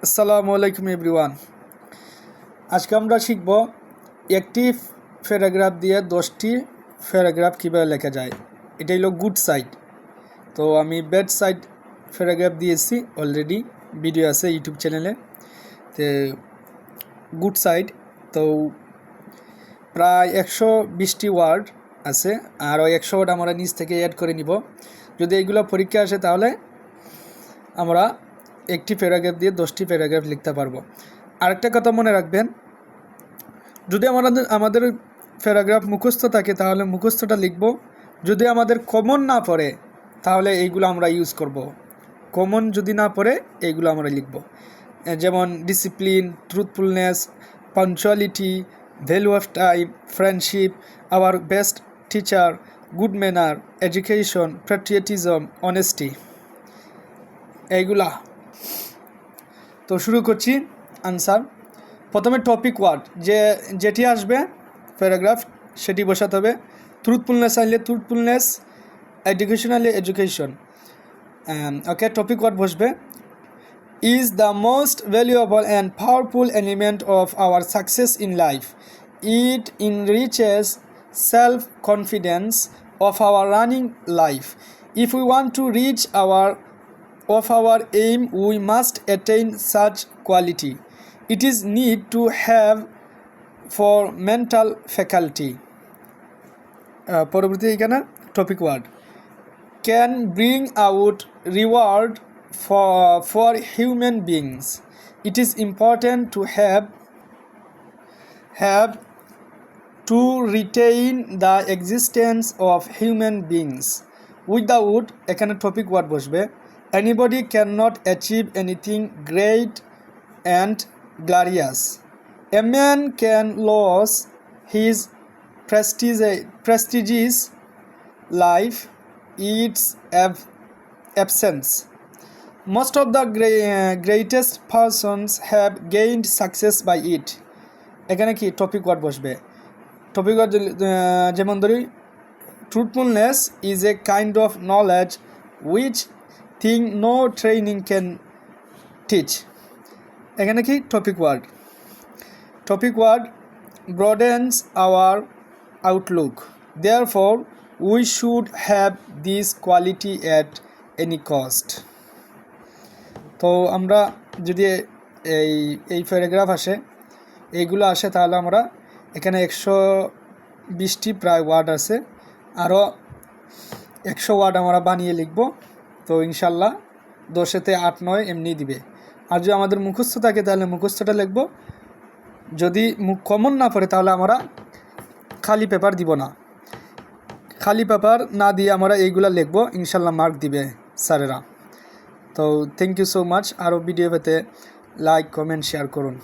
আসসালামু আলাইকুম এভরিওয়ান। আজকে আমরা শিখব একটি প্যারাগ্রাফ দিয়ে 10টি প্যারাগ্রাফ কীভাবে লেখা যায়। এটা হলো গুড সাইড। তো আমি ব্যাড সাইড প্যারাগ্রাফ দিয়েছি, অলরেডি ভিডিও আছে ইউটিউব চ্যানেলে। তো গুড সাইড তো প্রায় 120টি ওয়ার্ড আছে, আর ওই 100 ওয়ার্ড আমরা নিচ থেকে অ্যাড করে নিব। যদি এইগুলো পরীক্ষা আসে তাহলে আমরা একটি প্যারাগ্রাফ দিয়ে 10টি প্যারাগ্রাফ লিখতে পারবো। আরেকটা কথা মনে রাখবেন, যদি আমাদের প্যারাগ্রাফ মুখস্থ থাকে তাহলে মুখস্থটা লিখব। যদি আমাদের কমন না পড়ে তাহলে এইগুলো আমরা ইউজ করব। কমন যদি না পড়ে এইগুলো আমরা লিখব, যেমন discipline, truthfulness, punctuality, value of time, friendship, our best teacher, good manner, education, patriotism, honesty, এইগুলা। তো শুরু করছি আনসার। প্রথমে টপিক ওয়ার্ড যেটি আসবে প্যারাগ্রাফ সেটি বসাতে হবে। ট্রুথফুলনেস আনলে ট্রুথফুলনেস, এডুকেশন আনলে এডুকেশন। ওকে, টপিক ওয়ার্ড বসবে। Is the most valuable and powerful element of our success in life. It enriches self confidence of our running life. If we want to reach our aim, we must attain such quality. It is need to have for mental faculty. পরবর্তী এখানে topic word can bring out reward for human beings. It is important to have to retain the existence of human beings. Without এখানে topic word বসবে। Anybody cannot achieve anything great and glorious. A man can lose his prestigious life its absence. Most of the greatest persons have gained success by it. এখানে কি topic word বসবে। Topic word যেমন ধরি, truthfulness is a kind of knowledge which thing no training can teach. এখানে কি topic word. Topic word broadens our outlook. Therefore, we should have this quality at any cost. তো আমরা যদি এই paragraph এইগুলো আসে তাহলে আমরা এখানে 120টি প্রায় ওয়ার্ড আছে, আরও 100 ওয়ার্ড আমরা বানিয়ে লিখব। তো ইনশাল্লাহ 10-তে 8-9 এমনি দিবে। আর যদি আমাদের মুখস্থ থাকে তাহলে মুখস্থটা লিখব। যদি কমন না পড়ে তাহলে আমরা খালি পেপার দিব না। খালি পেপার না দিয়ে আমরা এইগুলা লিখব, ইনশাল্লাহ মার্ক দিবে স্যারেরা। তো থ্যাংক ইউ সো মাচ। আরও ভিডিও পেতে লাইক, কমেন্ট, শেয়ার করুন।